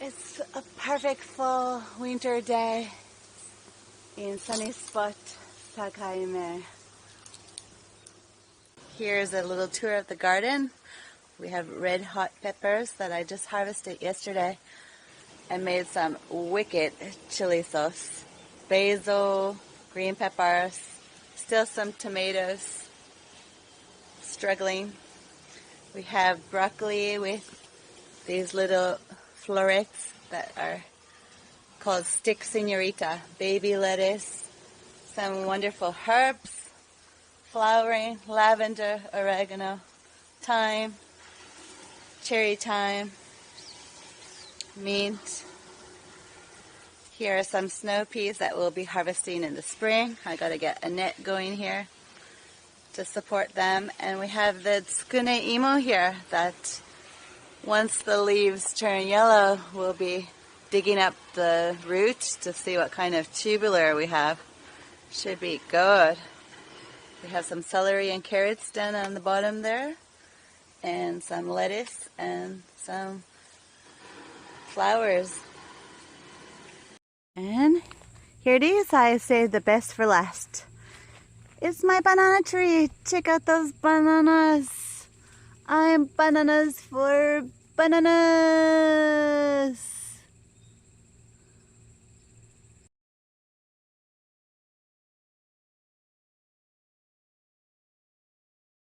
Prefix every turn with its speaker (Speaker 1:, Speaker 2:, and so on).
Speaker 1: It's a perfect fall winter day in sunny spot Tsukune-imo. Here's a little tour of the garden. We have red hot peppers that I just harvested yesterday and made some wicked chili sauce. Basil, green peppers, still some tomatoes, struggling. We have broccoli with these little florets that are called stick senorita, baby lettuce, some wonderful herbs, flowering, lavender, oregano, thyme, cherry thyme, mint. Here are some snow peas that we'll be harvesting in the spring. I gotta get a net going here to support them. And we have the Tsukune-imo here that once the leaves turn yellow, we'll be digging up the roots to see what kind of tubular we have. Should be good. We have some celery and carrots down on the bottom there, and some lettuce and some flowers. And here it is. I saved the best for last. It's my banana tree. Check out those bananas. I'm bananas for bananas.